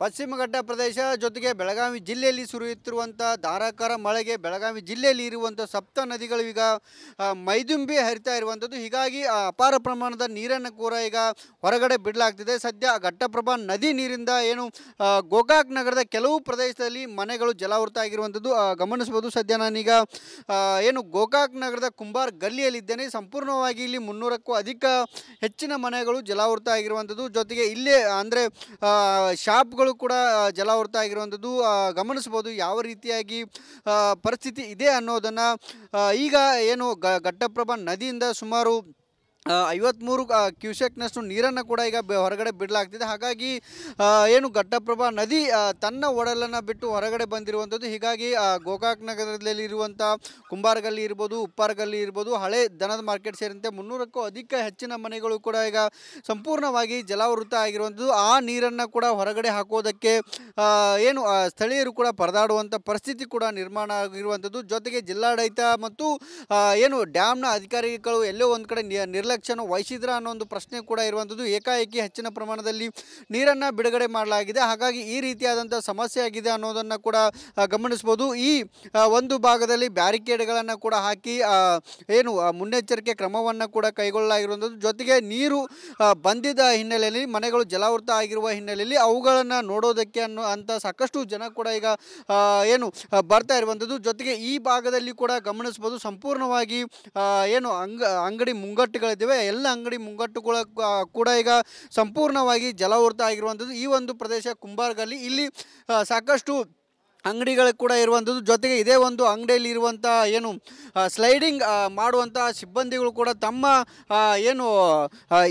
ಪಶ್ಚಿಮ ಘಟ್ಟ ಪ್ರದೇಶ ಜೊತೆಗೆ ಬೆಳಗಾವಿ ಜಿಲ್ಲೆಯಲ್ಲಿ ಸುರಿಯುತ್ತಿರುವಂಥ ಧಾರಾಕಾರ ಮಳೆಗೆ ಬೆಳಗಾವಿ ಜಿಲ್ಲೆಯಲ್ಲಿ ಇರುವಂಥ ಸಪ್ತ ನದಿಗಳು ಈಗ ಮೈದುಂಬಿ ಹರಿತಾ ಇರುವಂಥದ್ದು. ಹೀಗಾಗಿ ಅಪಾರ ಪ್ರಮಾಣದ ನೀರನ್ನು ಕೂಡ ಈಗ ಹೊರಗಡೆ ಬಿಡಲಾಗ್ತಿದೆ. ಸದ್ಯ ಘಟ್ಟಪ್ರಭಾ ನದಿ ನೀರಿಂದ ಏನು ಗೋಕಾಕ್ ನಗರದ ಕೆಲವು ಪ್ರದೇಶದಲ್ಲಿ ಮನೆಗಳು ಜಲಾವೃತ ಆಗಿರುವಂಥದ್ದು ಗಮನಿಸಬಹುದು. ಸದ್ಯ ನಾನೀಗ ಏನು ಗೋಕಾಕ್ ನಗರದ ಕುಂಬಾರ್ ಗಲ್ಲಿಯಲ್ಲಿದ್ದೇನೆ. ಸಂಪೂರ್ಣವಾಗಿ ಇಲ್ಲಿ 300ಕ್ಕೂ ಅಧಿಕ ಹೆಚ್ಚಿನ ಮನೆಗಳು ಜಲಾವೃತ ಆಗಿರುವಂಥದ್ದು. ಜೊತೆಗೆ ಇಲ್ಲೇ ಅಂದರೆ ಶಾಪ್ಗಳು ಕೂಡ ಜಲಾವೃತ ಆಗಿರುವಂಥದ್ದು ಗಮನಿಸಬಹುದು. ಯಾವ ರೀತಿಯಾಗಿ ಪರಿಸ್ಥಿತಿ ಇದೆ ಅನ್ನೋದನ್ನು ಈಗ ಏನು ಘಟ್ಟಪ್ರಭಾ ನದಿಯಿಂದ ಸುಮಾರು 53 ಕ್ಯೂಸೆಕ್ನಷ್ಟು ನೀರನ್ನು ಕೂಡ ಈಗ ಹೊರಗಡೆ ಬಿಡಲಾಗ್ತಿದೆ. ಹಾಗಾಗಿ ಏನು ಘಟ್ಟಪ್ರಭಾ ನದಿ ತನ್ನ ಒಡಲನ್ನು ಬಿಟ್ಟು ಹೊರಗಡೆ ಬಂದಿರುವಂಥದ್ದು. ಹೀಗಾಗಿ ಗೋಕಾಕ್ ನಗರದಲ್ಲಿರುವಂಥ ಕುಂಬಾರಗಲ್ಲಿ ಇರ್ಬೋದು, ಉಪ್ಪಾರಗಲ್ಲಿ ಇರ್ಬೋದು, ಹಳೆ ದನದ ಮಾರ್ಕೆಟ್ ಸೇರಿದಂತೆ 300ಕ್ಕೂ ಅಧಿಕ ಹೆಚ್ಚಿನ ಮನೆಗಳು ಕೂಡ ಈಗ ಸಂಪೂರ್ಣವಾಗಿ ಜಲಾವೃತ ಆಗಿರುವಂಥದ್ದು. ಆ ನೀರನ್ನು ಕೂಡ ಹೊರಗಡೆ ಹಾಕೋದಕ್ಕೆ ಏನು ಸ್ಥಳೀಯರು ಕೂಡ ಪರದಾಡುವಂಥ ಪರಿಸ್ಥಿತಿ ಕೂಡ ನಿರ್ಮಾಣ ಆಗಿರುವಂಥದ್ದು. ಜೊತೆಗೆ ಜಿಲ್ಲಾಡಳಿತ ಮತ್ತು ಏನು ಡ್ಯಾಮ್ನ ಅಧಿಕಾರಿಗಳು ಎಲ್ಲೋ ಒಂದು ಕಡೆ ನಿರ್ಲಕ್ಷ್ಯವನ್ನು ವಹಿಸಿದ್ರ ಅನ್ನೋ ಒಂದು ಪ್ರಶ್ನೆ ಕೂಡ ಇರುವಂಥದ್ದು. ಏಕಾಏಕಿ ಹೆಚ್ಚಿನ ಪ್ರಮಾಣದಲ್ಲಿ ನೀರನ್ನು ಬಿಡುಗಡೆ ಮಾಡಲಾಗಿದೆ. ಹಾಗಾಗಿ ಈ ರೀತಿಯಾದಂಥ ಸಮಸ್ಯೆ ಆಗಿದೆ ಅನ್ನೋದನ್ನು ಕೂಡ ಗಮನಿಸ್ಬೋದು. ಈ ಒಂದು ಭಾಗದಲ್ಲಿ ಬ್ಯಾರಿಕೇಡ್ಗಳನ್ನು ಕೂಡ ಹಾಕಿ ಏನು ಮುನ್ನೆಚ್ಚರಿಕೆ ಕ್ರಮವನ್ನು ಕೂಡ ಕೈಗೊಳ್ಳಲಾಗಿರುವಂಥದ್ದು. ಜೊತೆಗೆ ನೀರು ಬಂದಿದ್ದ ಹಿನ್ನೆಲೆಯಲ್ಲಿ ಮನೆಗಳು ಜಲಾವೃತ ಆಗಿರುವ ಹಿನ್ನೆಲೆಯಲ್ಲಿ ಅವುಗಳನ್ನು ನೋಡೋದಕ್ಕೆ ಅಂತ ಸಾಕಷ್ಟು ಜನ ಕೂಡ ಈಗ ಏನು ಬರ್ತಾ ಇರುವಂಥದ್ದು. ಜೊತೆಗೆ ಈ ಭಾಗದಲ್ಲಿ ಕೂಡ ಗಮನಿಸ್ಬೋದು ಸಂಪೂರ್ಣವಾಗಿ ಏನು ಅಂಗಡಿ ಮುಂಗಟ್ಟುಗಳಿದ್ದಾವೆ. ಎಲ್ಲ ಅಂಗಡಿ ಮುಂಗಟ್ಟುಗಳ ಕೂಡ ಈಗ ಸಂಪೂರ್ಣವಾಗಿ ಜಲಾವೃತ ಆಗಿರುವಂಥದ್ದು. ಈ ಒಂದು ಪ್ರದೇಶ ಕುಂಬಾರ್ಗಲ್ಲಿ ಇಲ್ಲಿ ಸಾಕಷ್ಟು ಅಂಗಡಿಗಳು ಕೂಡ ಇರುವಂಥದ್ದು. ಜೊತೆಗೆ ಇದೇ ಒಂದು ಅಂಗಡಿಯಲ್ಲಿ ಇರುವಂಥ ಏನು ಸ್ಲೈಡಿಂಗ್ ಮಾಡುವಂಥ ಸಿಬ್ಬಂದಿಗಳು ಕೂಡ ತಮ್ಮ ಏನು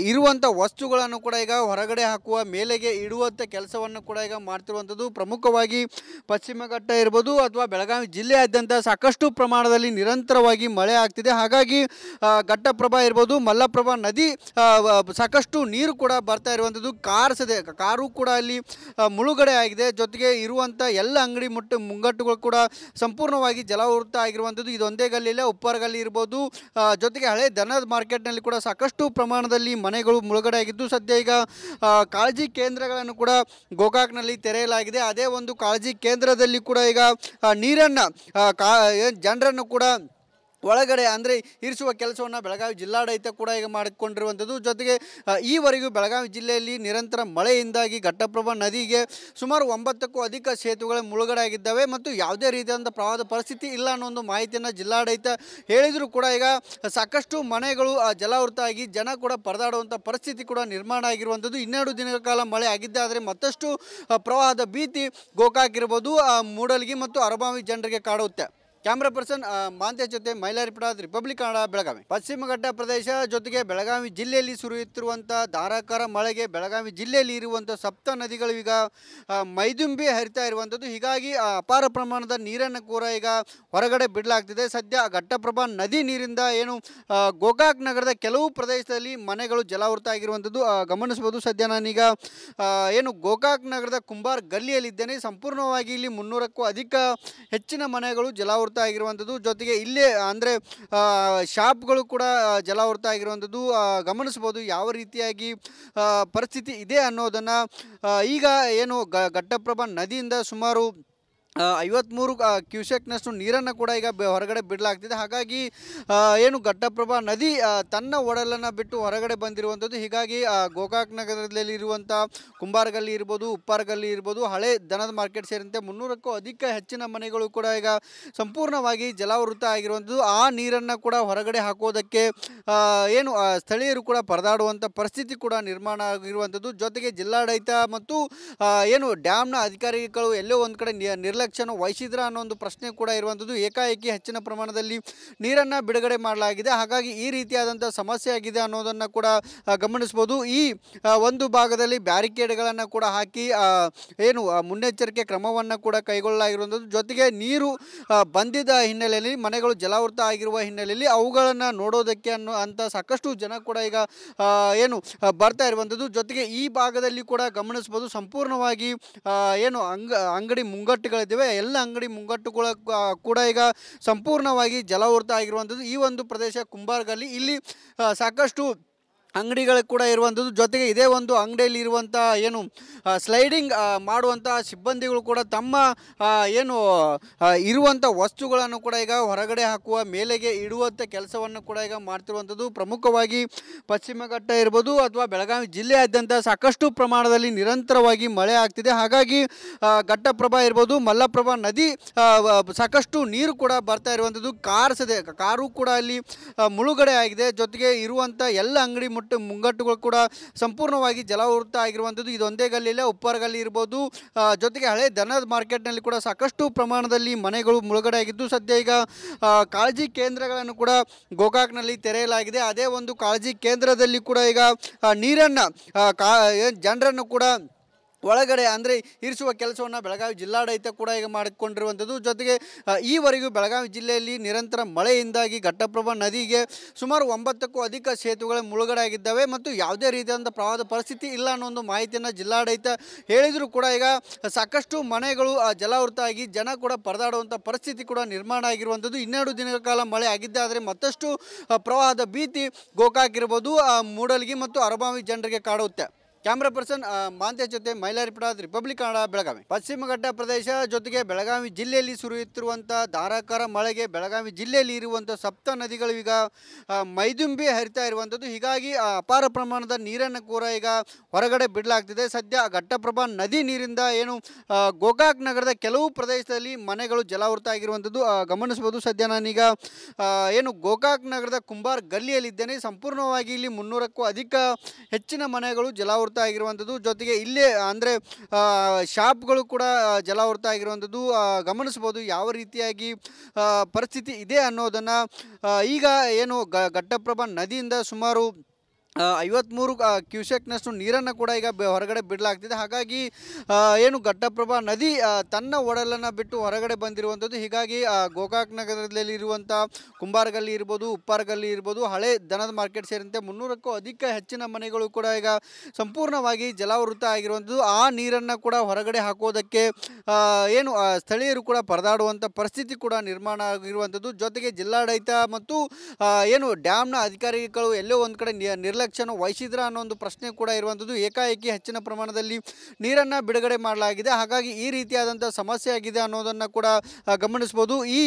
ಇರುವಂಥ ವಸ್ತುಗಳನ್ನು ಕೂಡ ಈಗ ಹೊರಗಡೆ ಹಾಕುವ ಮೇಲೆಗೆ ಇಡುವಂಥ ಕೆಲಸವನ್ನು ಕೂಡ ಈಗ ಮಾಡ್ತಿರುವಂಥದ್ದು. ಪ್ರಮುಖವಾಗಿ ಪಶ್ಚಿಮ ಘಟ್ಟ ಇರ್ಬೋದು ಅಥವಾ ಬೆಳಗಾವಿ ಜಿಲ್ಲೆಯಾದ್ಯಂತ ಸಾಕಷ್ಟು ಪ್ರಮಾಣದಲ್ಲಿ ನಿರಂತರವಾಗಿ ಮಳೆ ಆಗ್ತಿದೆ. ಹಾಗಾಗಿ ಘಟ್ಟಪ್ರಭಾ ಇರ್ಬೋದು, ಮಲ್ಲಪ್ರಭಾ ನದಿ ಸಾಕಷ್ಟು ನೀರು ಕೂಡ ಬರ್ತಾ ಇರುವಂಥದ್ದು. ಕಾರು ಕೂಡ ಅಲ್ಲಿ ಮುಳುಗಡೆ ಆಗಿದೆ. ಜೊತೆಗೆ ಇರುವಂಥ ಎಲ್ಲ ಅಂಗಡಿ ಮುಂಗಟ್ಟುಗಳು ಕೂಡ ಸಂಪೂರ್ಣವಾಗಿ ಜಲಾವೃತ ಆಗಿರುವಂಥದ್ದು. ಇದೊಂದೇ ಗಲ್ಲಿಲ್ಲ, ಉಪ್ಪಾರಗಲ್ಲಿ ಇರ್ಬೋದು, ಜೊತೆಗೆ ಹಳೆ ದನದ ಮಾರ್ಕೆಟ್ನಲ್ಲಿ ಕೂಡ ಸಾಕಷ್ಟು ಪ್ರಮಾಣದಲ್ಲಿ ಮನೆಗಳು ಮುಳುಗಡೆ ಆಗಿದ್ದು ಸದ್ಯ ಈಗ ಕಾಳಜಿ ಕೇಂದ್ರಗಳನ್ನು ಕೂಡ ಗೋಕಾಕ್ನಲ್ಲಿ ತೆರೆಯಲಾಗಿದೆ. ಅದೇ ಒಂದು ಕಾಳಜಿ ಕೇಂದ್ರದಲ್ಲಿ ಕೂಡ ಈಗ ನೀರನ್ನು ಜನರನ್ನು ಕೂಡ ಒಳಗಡೆ ಅಂದರೆ ಇರಿಸುವ ಕೆಲಸವನ್ನು ಬೆಳಗಾವಿ ಜಿಲ್ಲಾಡಳಿತ ಕೂಡ ಈಗ ಮಾಡಿಕೊಂಡಿರುವಂಥದ್ದು. ಜೊತೆಗೆ ಈವರೆಗೂ ಬೆಳಗಾವಿ ಜಿಲ್ಲೆಯಲ್ಲಿ ನಿರಂತರ ಮಳೆಯಿಂದಾಗಿ ಘಟ್ಟಪ್ರಭಾ ನದಿಗೆ ಸುಮಾರು 9ಕ್ಕೂ ಅಧಿಕ ಸೇತುವೆಗಳು ಮುಳುಗಡೆ ಆಗಿದ್ದಾವೆ ಮತ್ತು ಯಾವುದೇ ರೀತಿಯಾದಂಥ ಪ್ರವಾಹದ ಪರಿಸ್ಥಿತಿ ಇಲ್ಲ ಅನ್ನೋ ಒಂದು ಮಾಹಿತಿಯನ್ನು ಜಿಲ್ಲಾಡಳಿತ ಹೇಳಿದರೂ ಕೂಡ ಈಗ ಸಾಕಷ್ಟು ಮನೆಗಳು ಜಲಾವೃತ ಆಗಿ ಜನ ಕೂಡ ಪರದಾಡುವಂಥ ಪರಿಸ್ಥಿತಿ ಕೂಡ ನಿರ್ಮಾಣ ಆಗಿರುವಂಥದ್ದು. 12 ದಿನಗಳ ಕಾಲ ಮಳೆ ಆಗಿದ್ದಾದರೆ ಮತ್ತಷ್ಟು ಪ್ರವಾಹದ ಭೀತಿ ಗೋಕಾಕ್ ಇರ್ಬೋದು, ಮೂಡಲಗಿ ಮತ್ತು ಅರಬಾವಿ ಜನರಿಗೆ ಕಾಡುತ್ತೆ. ಕ್ಯಾಮ್ರಾ ಪರ್ಸನ್ ಮಾಂತೆ ಜೊತೆ ಮೈಲಾರಿಪುರ, ರಿಪಬ್ಲಿಕ್ ಕನ್ನಡ, ಬೆಳಗಾವಿ. ಪಶ್ಚಿಮ ಘಟ್ಟ ಪ್ರದೇಶ ಜೊತೆಗೆ ಬೆಳಗಾವಿ ಜಿಲ್ಲೆಯಲ್ಲಿ ಸುರಿಯುತ್ತಿರುವಂಥ ಧಾರಾಕಾರ ಮಳೆಗೆ ಬೆಳಗಾವಿ ಜಿಲ್ಲೆಯಲ್ಲಿ ಇರುವಂಥ ಸಪ್ತ ನದಿಗಳು ಈಗ ಮೈದುಂಬಿ ಹರಿತಾ ಇರುವಂಥದ್ದು. ಹೀಗಾಗಿ ಅಪಾರ ಪ್ರಮಾಣದ ನೀರನ್ನು ಕೂಡ ಈಗ ಹೊರಗಡೆ ಬಿಡಲಾಗ್ತಿದೆ. ಸದ್ಯ ಘಟ್ಟಪ್ರಭಾ ನದಿ ನೀರಿಂದ ಏನು ಗೋಕಾಕ್ ನಗರದ ಕೆಲವು ಪ್ರದೇಶದಲ್ಲಿ ಮನೆಗಳು ಜಲಾವೃತ ಆಗಿರುವಂಥದ್ದು ಗಮನಿಸಬಹುದು. ಸದ್ಯ ನಾನೀಗ ಏನು ಗೋಕಾಕ್ ನಗರದ ಕುಂಬಾರ್ ಗಲ್ಲಿಯಲ್ಲಿದ್ದೇನೆ. ಸಂಪೂರ್ಣವಾಗಿ ಇಲ್ಲಿ 300ಕ್ಕೂ ಅಧಿಕ ಹೆಚ್ಚಿನ ಮನೆಗಳು ಜಲಾವೃತ ಆಗಿರುವಂಥದ್ದು. ಜೊತೆಗೆ ಇಲ್ಲೇ ಅಂದರೆ ಶಾಪ್ಗಳು ಕೂಡ ಜಲಾವೃತ ಆಗಿರುವಂಥದ್ದು ಗಮನಿಸಬಹುದು. ಯಾವ ರೀತಿಯಾಗಿ ಪರಿಸ್ಥಿತಿ ಇದೆ ಅನ್ನೋದನ್ನು ಈಗ ಏನು ಘಟ್ಟಪ್ರಭಾ ನದಿಯಿಂದ ಸುಮಾರು 53 ಕ್ಯೂಸೆಕ್ನಷ್ಟು ನೀರನ್ನು ಕೂಡ ಈಗ ಹೊರಗಡೆ ಬಿಡಲಾಗ್ತಿದೆ. ಹಾಗಾಗಿ ಏನು ಘಟ್ಟಪ್ರಭಾ ನದಿ ತನ್ನ ಒಡಲನ್ನು ಬಿಟ್ಟು ಹೊರಗಡೆ ಬಂದಿರುವಂಥದ್ದು. ಹೀಗಾಗಿ ಗೋಕಾಕ್ ನಗರದಲ್ಲಿರುವಂಥ ಕುಂಬಾರಗಲ್ಲಿ ಇರ್ಬೋದು, ಉಪ್ಪಾರಗಲ್ಲಿ ಇರ್ಬೋದು, ಹಳೆ ದನದ ಮಾರ್ಕೆಟ್ ಸೇರಿದಂತೆ 300ಕ್ಕೂ ಅಧಿಕ ಹೆಚ್ಚಿನ ಮನೆಗಳು ಕೂಡ ಈಗ ಸಂಪೂರ್ಣವಾಗಿ ಜಲಾವೃತ ಆಗಿರುವಂಥದ್ದು. ಆ ನೀರನ್ನು ಕೂಡ ಹೊರಗಡೆ ಹಾಕೋದಕ್ಕೆ ಏನು ಸ್ಥಳೀಯರು ಕೂಡ ಪರದಾಡುವಂಥ ಪರಿಸ್ಥಿತಿ ಕೂಡ ನಿರ್ಮಾಣ ಆಗಿರುವಂಥದ್ದು. ಜೊತೆಗೆ ಜಿಲ್ಲಾಡಳಿತ ಮತ್ತು ಏನು ಡ್ಯಾಮ್ನ ಅಧಿಕಾರಿಗಳು ಎಲ್ಲೋ ಒಂದು ಕಡೆ ನಿರ್ಲಕ್ಷ್ಯವನ್ನು ವಹಿಸಿದ್ರ ಅನ್ನೋ ಒಂದು ಪ್ರಶ್ನೆ ಕೂಡ ಇರುವಂಥದ್ದು. ಏಕಾಏಕಿ ಹೆಚ್ಚಿನ ಪ್ರಮಾಣದಲ್ಲಿ ನೀರನ್ನು ಬಿಡುಗಡೆ ಮಾಡಲಾಗಿದೆ. ಹಾಗಾಗಿ ಈ ರೀತಿಯಾದಂಥ ಸಮಸ್ಯೆ ಆಗಿದೆ ಅನ್ನೋದನ್ನು ಕೂಡ ಗಮನಿಸ್ಬೋದು. ಈ ಒಂದು ಭಾಗದಲ್ಲಿ ಬ್ಯಾರಿಕೇಡ್ಗಳನ್ನು ಕೂಡ ಹಾಕಿ ಏನು ಮುನ್ನೆಚ್ಚರಿಕೆ ಕ್ರಮವನ್ನು ಕೂಡ ಕೈಗೊಳ್ಳಲಾಗಿರುವಂಥದ್ದು. ಜೊತೆಗೆ ನೀರು ಬಂದಿದ್ದ ಹಿನ್ನೆಲೆಯಲ್ಲಿ ಮನೆಗಳು ಜಲಾವೃತ ಆಗಿರುವ ಹಿನ್ನೆಲೆಯಲ್ಲಿ ಅವುಗಳನ್ನು ನೋಡೋದಕ್ಕೆ ಅಂತ ಸಾಕಷ್ಟು ಜನ ಕೂಡ ಈಗ ಏನು ಬರ್ತಾ ಇರುವಂಥದ್ದು. ಜೊತೆಗೆ ಈ ಭಾಗದಲ್ಲಿ ಕೂಡ ಗಮನಿಸ್ಬೋದು ಸಂಪೂರ್ಣವಾಗಿ ಏನು ಅಂಗಡಿ ಮುಂಗಟ್ಟುಗಳಿದ್ದಾವೆ. ಎಲ್ಲ ಅಂಗಡಿ ಮುಂಗಟ್ಟುಗಳ ಕೂಡ ಈಗ ಸಂಪೂರ್ಣವಾಗಿ ಜಲಾವೃತ ಆಗಿರುವಂಥದ್ದು. ಈ ಒಂದು ಪ್ರದೇಶ ಕುಂಬಾರ್ಗಲ್ಲಿ ಇಲ್ಲಿ ಸಾಕಷ್ಟು ಅಂಗಡಿಗಳು ಕೂಡ ಇರುವಂಥದ್ದು. ಜೊತೆಗೆ ಇದೇ ಒಂದು ಅಂಗಡಿಯಲ್ಲಿ ಇರುವಂಥ ಏನು ಸ್ಲೈಡಿಂಗ್ ಮಾಡುವಂಥ ಸಿಬ್ಬಂದಿಗಳು ಕೂಡ ತಮ್ಮ ಏನು ಇರುವಂಥ ವಸ್ತುಗಳನ್ನು ಕೂಡ ಈಗ ಹೊರಗಡೆ ಹಾಕುವ ಮೇಲೆಗೆ ಇಡುವಂಥ ಕೆಲಸವನ್ನು ಕೂಡ ಈಗ ಮಾಡ್ತಿರುವಂಥದ್ದು. ಪ್ರಮುಖವಾಗಿ ಪಶ್ಚಿಮ ಘಟ್ಟ ಇರ್ಬೋದು ಅಥವಾ ಬೆಳಗಾವಿ ಜಿಲ್ಲೆಯಾದ್ಯಂತ ಸಾಕಷ್ಟು ಪ್ರಮಾಣದಲ್ಲಿ ನಿರಂತರವಾಗಿ ಮಳೆ ಆಗ್ತಿದೆ. ಹಾಗಾಗಿ ಘಟ್ಟಪ್ರಭಾ ಇರ್ಬೋದು, ಮಲ್ಲಪ್ರಭಾ ನದಿ ಸಾಕಷ್ಟು ನೀರು ಕೂಡ ಬರ್ತಾ ಇರುವಂಥದ್ದು. ಕಾರು ಕೂಡ ಅಲ್ಲಿ ಮುಳುಗಡೆ ಆಗಿದೆ. ಜೊತೆಗೆ ಇರುವಂಥ ಎಲ್ಲ ಅಂಗಡಿ ಮುಂಗಟ್ಟುಗಳು ಕೂಡ ಸಂಪೂರ್ಣವಾಗಿ ಜಲಾವೃತ ಆಗಿರುವಂಥದ್ದು. ಇದೊಂದೇ ಗಲ್ಲಿಲ್ಲ, ಉಪ್ಪಾರ ಗಲ್ಲಿ ಇರ್ಬೋದು, ಜೊತೆಗೆ ಹಳೆ ದನದ ಮಾರ್ಕೆಟ್ನಲ್ಲಿ ಕೂಡ ಸಾಕಷ್ಟು ಪ್ರಮಾಣದಲ್ಲಿ ಮನೆಗಳು ಮುಳುಗಡೆ ಆಗಿದ್ದು, ಸದ್ಯ ಈಗ ಕಾಳಜಿ ಕೇಂದ್ರಗಳನ್ನು ಕೂಡ ಗೋಕಾಕ್ನಲ್ಲಿ ತೆರೆಯಲಾಗಿದೆ. ಅದೇ ಒಂದು ಕಾಳಜಿ ಕೇಂದ್ರದಲ್ಲಿ ಕೂಡ ಈಗ ನೀರನ್ನು ಜನರನ್ನು ಕೂಡ ಒಳಗಡೆ ಅಂದರೆ ಇರಿಸುವ ಕೆಲಸವನ್ನು ಬೆಳಗಾವಿ ಜಿಲ್ಲಾಡಳಿತ ಕೂಡ ಈಗ ಮಾಡಿಕೊಂಡಿರುವಂಥದ್ದು. ಜೊತೆಗೆ ಈವರೆಗೂ ಬೆಳಗಾವಿ ಜಿಲ್ಲೆಯಲ್ಲಿ ನಿರಂತರ ಮಳೆಯಿಂದಾಗಿ ಘಟ್ಟಪ್ರಭಾ ನದಿಗೆ ಸುಮಾರು 9ಕ್ಕೂ ಅಧಿಕ ಸೇತುವೆಗಳು ಮುಳುಗಡೆ ಆಗಿದ್ದಾವೆ ಮತ್ತು ಯಾವುದೇ ರೀತಿಯಾದಂಥ ಪ್ರವಾಹದ ಪರಿಸ್ಥಿತಿ ಇಲ್ಲ ಅನ್ನೋ ಒಂದು ಮಾಹಿತಿಯನ್ನು ಜಿಲ್ಲಾಡಳಿತ ಹೇಳಿದರೂ ಕೂಡ ಈಗ ಸಾಕಷ್ಟು ಮನೆಗಳು ಜಲಾವೃತ ಆಗಿ ಜನ ಕೂಡ ಪರದಾಡುವಂಥ ಪರಿಸ್ಥಿತಿ ಕೂಡ ನಿರ್ಮಾಣ ಆಗಿರುವಂಥದ್ದು. 12 ದಿನಗಳ ಕಾಲ ಮಳೆ ಆಗಿದ್ದೆ ಆದರೆ ಮತ್ತಷ್ಟು ಪ್ರವಾಹದ ಭೀತಿ ಗೋಕಾಕ್ ಇರ್ಬೋದು, ಮೂಡಲಗಿ ಮತ್ತು ಅರಬಾವಿ ಜನರಿಗೆ ಕಾಡುತ್ತೆ. ಕ್ಯಾಮ್ರಾ ಪರ್ಸನ್ ಮಾಂತೆ ಜೊತೆ ಮೈಲಾರಿ ಪ್ರಸಾದ್, ರಿಪಬ್ಲಿಕ್ ಕನ್ನಡ, ಬೆಳಗಾವಿ. ಪಶ್ಚಿಮ ಘಟ್ಟ ಪ್ರದೇಶ ಜೊತೆಗೆ ಬೆಳಗಾವಿ ಜಿಲ್ಲೆಯಲ್ಲಿ ಸುರಿಯುತ್ತಿರುವಂಥ ಧಾರಾಕಾರ ಮಳೆಗೆ ಬೆಳಗಾವಿ ಜಿಲ್ಲೆಯಲ್ಲಿ ಇರುವಂಥ ಸಪ್ತ ನದಿಗಳು ಈಗ ಮೈದುಂಬಿ ಹರಿತಾ ಇರುವಂಥದ್ದು. ಹೀಗಾಗಿ ಅಪಾರ ಪ್ರಮಾಣದ ನೀರನ್ನು ಕೂಡ ಈಗ ಹೊರಗಡೆ ಬಿಡಲಾಗ್ತಿದೆ. ಸದ್ಯ ಘಟ್ಟಪ್ರಭಾ ನದಿ ನೀರಿಂದ ಏನು ಗೋಕಾಕ್ ನಗರದ ಕೆಲವು ಪ್ರದೇಶದಲ್ಲಿ ಮನೆಗಳು ಜಲಾವೃತ ಆಗಿರುವಂಥದ್ದು ಗಮನಿಸಬಹುದು. ಸದ್ಯ ನಾನೀಗ ಏನು ಗೋಕಾಕ್ ನಗರದ ಕುಂಬಾರ್ ಗಲ್ಲಿಯಲ್ಲಿದ್ದೇನೆ. ಸಂಪೂರ್ಣವಾಗಿ ಇಲ್ಲಿ 300ಕ್ಕೂ ಅಧಿಕ ಹೆಚ್ಚಿನ ಮನೆಗಳು ಜಲಾವೃತ ಆಗಿರುವಂಥದ್ದು. ಜೊತೆಗೆ ಇಲ್ಲೇ ಅಂದರೆ ಶಾಪ್ಗಳು ಕೂಡ ಜಲಾವೃತ ಆಗಿರುವಂಥದ್ದು ಗಮನಿಸಬಹುದು. ಯಾವ ರೀತಿಯಾಗಿ ಪರಿಸ್ಥಿತಿ ಇದೆ ಅನ್ನೋದನ್ನು ಈಗ ಏನು ಘಟ್ಟಪ್ರಭಾ ನದಿಯಿಂದ ಸುಮಾರು 53 ಕ್ಯೂಸೆಕ್ನಷ್ಟು ನೀರನ್ನು ಕೂಡ ಈಗ ಹೊರಗಡೆ ಬಿಡಲಾಗ್ತಿದೆ. ಹಾಗಾಗಿ ಏನು ಘಟ್ಟಪ್ರಭಾ ನದಿ ತನ್ನ ಒಡಲನ್ನು ಬಿಟ್ಟು ಹೊರಗಡೆ ಬಂದಿರುವಂಥದ್ದು. ಹೀಗಾಗಿ ಗೋಕಾಕ್ ನಗರದಲ್ಲಿ ಇರುವಂಥ ಕುಂಬಾರಗಲ್ಲಿ ಇರ್ಬೋದು, ಉಪ್ಪಾರಗಲ್ಲಿ ಇರ್ಬೋದು, ಹಳೆ ದನದ ಮಾರ್ಕೆಟ್ ಸೇರಿದಂತೆ 300ಕ್ಕೂ ಅಧಿಕ ಹೆಚ್ಚಿನ ಮನೆಗಳು ಕೂಡ ಈಗ ಸಂಪೂರ್ಣವಾಗಿ ಜಲಾವೃತ ಆಗಿರುವಂಥದ್ದು. ಆ ನೀರನ್ನು ಕೂಡ ಹೊರಗಡೆ ಹಾಕೋದಕ್ಕೆ ಏನು ಸ್ಥಳೀಯರು ಕೂಡ ಪರದಾಡುವಂಥ ಪರಿಸ್ಥಿತಿ ಕೂಡ ನಿರ್ಮಾಣ ಆಗಿರುವಂಥದ್ದು. ಜೊತೆಗೆ ಜಿಲ್ಲಾಡಳಿತ ಮತ್ತು ಏನು ಡ್ಯಾಮ್ನ ಅಧಿಕಾರಿಗಳು ಎಲ್ಲೋ ಒಂದು ಕಡೆ ನಿರ್ಲಕ್ಷ್ಯವನ್ನು ವಹಿಸಿದ್ರ ಅನ್ನೋ ಒಂದು ಪ್ರಶ್ನೆ ಕೂಡ ಇರುವಂಥದ್ದು. ಏಕಾಏಕಿ ಹೆಚ್ಚಿನ ಪ್ರಮಾಣದಲ್ಲಿ ನೀರನ್ನು ಬಿಡುಗಡೆ ಮಾಡಲಾಗಿದೆ. ಹಾಗಾಗಿ ಈ ರೀತಿಯಾದಂಥ ಸಮಸ್ಯೆ ಆಗಿದೆ ಅನ್ನೋದನ್ನು ಕೂಡ ಗಮನಿಸ್ಬೋದು. ಈ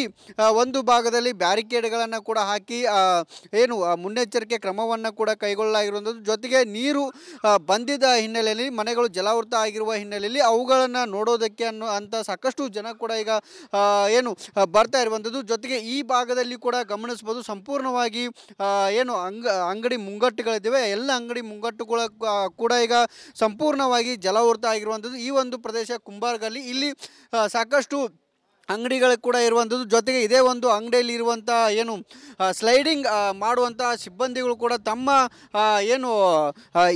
ಒಂದು ಭಾಗದಲ್ಲಿ ಬ್ಯಾರಿಕೇಡ್ಗಳನ್ನು ಕೂಡ ಹಾಕಿ ಏನು ಮುನ್ನೆಚ್ಚರಿಕೆ ಕ್ರಮವನ್ನು ಕೂಡ ಕೈಗೊಳ್ಳಲಾಗಿರುವಂಥದ್ದು. ಜೊತೆಗೆ ನೀರು ಬಂದಿದ್ದ ಹಿನ್ನೆಲೆಯಲ್ಲಿ ಮನೆಗಳು ಜಲಾವೃತ ಆಗಿರುವ ಹಿನ್ನೆಲೆಯಲ್ಲಿ ಅವುಗಳನ್ನು ನೋಡೋದಕ್ಕೆ ಅಂತ ಸಾಕಷ್ಟು ಜನ ಕೂಡ ಈಗ ಏನು ಬರ್ತಾ ಇರುವಂಥದ್ದು. ಜೊತೆಗೆ ಈ ಭಾಗದಲ್ಲಿ ಕೂಡ ಗಮನಿಸ್ಬೋದು ಸಂಪೂರ್ಣವಾಗಿ ಏನು ಅಂಗಡಿ ಮುಂಗಟ್ಟುಗಳಿದ್ದಾವೆ, ಎಲ್ಲ ಅಂಗಡಿ ಮುಂಗಟ್ಟುಗಳ ಕೂಡ ಈಗ ಸಂಪೂರ್ಣವಾಗಿ ಜಲಾವೃತ ಆಗಿರುವಂಥದ್ದು. ಈ ಒಂದು ಪ್ರದೇಶ ಕುಂಬಾರ್ಗಲ್ಲಿ ಇಲ್ಲಿ ಸಾಕಷ್ಟು ಅಂಗಡಿಗಳು ಕೂಡ ಇರುವಂಥದ್ದು. ಜೊತೆಗೆ ಇದೇ ಒಂದು ಅಂಗಡಿಯಲ್ಲಿ ಇರುವಂಥ ಏನು ಸ್ಲೈಡಿಂಗ್ ಮಾಡುವಂಥ ಸಿಬ್ಬಂದಿಗಳು ಕೂಡ ತಮ್ಮ ಏನು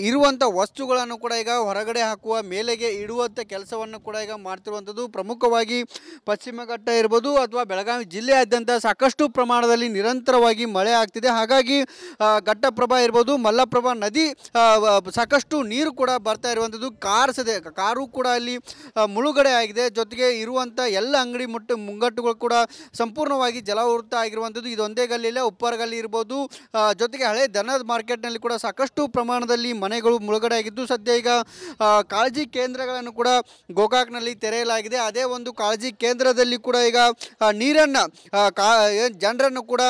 ಇರುವಂಥ ವಸ್ತುಗಳನ್ನು ಕೂಡ ಈಗ ಹೊರಗಡೆ ಹಾಕುವ ಮೇಲೆಗೆ ಇಡುವಂಥ ಕೆಲಸವನ್ನು ಕೂಡ ಈಗ ಮಾಡ್ತಿರುವಂಥದ್ದು. ಪ್ರಮುಖವಾಗಿ ಪಶ್ಚಿಮ ಘಟ್ಟ ಇರ್ಬೋದು ಅಥವಾ ಬೆಳಗಾವಿ ಜಿಲ್ಲೆಯಾದ್ಯಂತ ಸಾಕಷ್ಟು ಪ್ರಮಾಣದಲ್ಲಿ ನಿರಂತರವಾಗಿ ಮಳೆ ಆಗ್ತಿದೆ. ಹಾಗಾಗಿ ಘಟ್ಟಪ್ರಭಾ ಇರ್ಬೋದು, ಮಲ್ಲಪ್ರಭಾ ನದಿ ಸಾಕಷ್ಟು ನೀರು ಕೂಡ ಬರ್ತಾ ಇರುವಂಥದ್ದು. ಕಾರು ಕೂಡ ಅಲ್ಲಿ ಮುಳುಗಡೆ ಆಗಿದೆ. ಜೊತೆಗೆ ಇರುವಂಥ ಎಲ್ಲ ಅಂಗಡಿ ಮುಂಗಟ್ಟುಗಳು ಕೂಡ ಸಂಪೂರ್ಣವಾಗಿ ಜಲಾವೃತ ಆಗಿರುವಂಥದ್ದು. ಇದೊಂದೇ ಗಲ್ಲಿಲ್ಲ, ಉಪ್ಪಾರ ಗಲ್ಲಿ ಇರ್ಬೋದು, ಜೊತೆಗೆ ಹಳೆ ದನದ ಮಾರ್ಕೆಟ್ನಲ್ಲಿ ಕೂಡ ಸಾಕಷ್ಟು ಪ್ರಮಾಣದಲ್ಲಿ ಮನೆಗಳು ಮುಳುಗಡೆ ಆಗಿದ್ದು, ಸದ್ಯ ಈಗ ಕಾಳಜಿ ಕೇಂದ್ರಗಳನ್ನು ಕೂಡ ಗೋಕಾಕ್ನಲ್ಲಿ ತೆರೆಯಲಾಗಿದೆ. ಅದೇ ಒಂದು ಕಾಳಜಿ ಕೇಂದ್ರದಲ್ಲಿ ಕೂಡ ಈಗ ನೀರನ್ನು ಜನರನ್ನು ಕೂಡ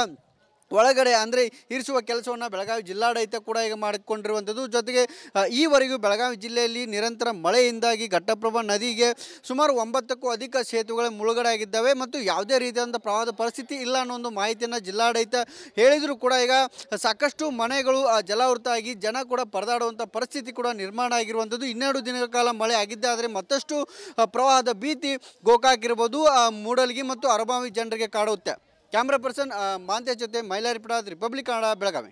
ಒಳಗಡೆ ಅಂದರೆ ಇರಿಸುವ ಕೆಲಸವನ್ನು ಬೆಳಗಾವಿ ಜಿಲ್ಲಾಡಳಿತ ಕೂಡ ಈಗ ಮಾಡಿಕೊಂಡಿರುವಂಥದ್ದು. ಜೊತೆಗೆ ಈವರೆಗೂ ಬೆಳಗಾವಿ ಜಿಲ್ಲೆಯಲ್ಲಿ ನಿರಂತರ ಮಳೆಯಿಂದಾಗಿ ಘಟ್ಟಪ್ರಭಾ ನದಿಗೆ ಸುಮಾರು 9ಕ್ಕೂ ಅಧಿಕ ಸೇತುವೆಗಳು ಮುಳುಗಡೆ ಆಗಿದ್ದಾವೆ ಮತ್ತು ಯಾವುದೇ ರೀತಿಯಾದಂಥ ಪ್ರವಾಹದ ಪರಿಸ್ಥಿತಿ ಇಲ್ಲ ಅನ್ನೋ ಒಂದು ಮಾಹಿತಿಯನ್ನು ಜಿಲ್ಲಾಡಳಿತ ಹೇಳಿದರೂ ಕೂಡ ಈಗ ಸಾಕಷ್ಟು ಮನೆಗಳು ಜಲಾವೃತ ಆಗಿ ಜನ ಕೂಡ ಪರದಾಡುವಂಥ ಪರಿಸ್ಥಿತಿ ಕೂಡ ನಿರ್ಮಾಣ ಆಗಿರುವಂಥದ್ದು. 12 ದಿನಗಳ ಕಾಲ ಮಳೆ ಆಗಿದ್ದೆ ಆದರೆ ಮತ್ತಷ್ಟು ಪ್ರವಾಹದ ಭೀತಿ ಗೋಕಾಕ್ ಇರ್ಬೋದು, ಮೂಡಲಗಿ ಮತ್ತು ಅರಬಾವಿ ಜನರಿಗೆ ಕಾಡುತ್ತೆ. ಕ್ಯಾಮ್ರಾ ಪರ್ಸನ್ ಮಾಂತೆ ಜೊತೆ ಮೈಲಾರಿ ಪ್ರಸಾದ್, ರಿಪಬ್ಲಿಕ್ ಕನ್ನಡ, ಬೆಳಗಾವಿ.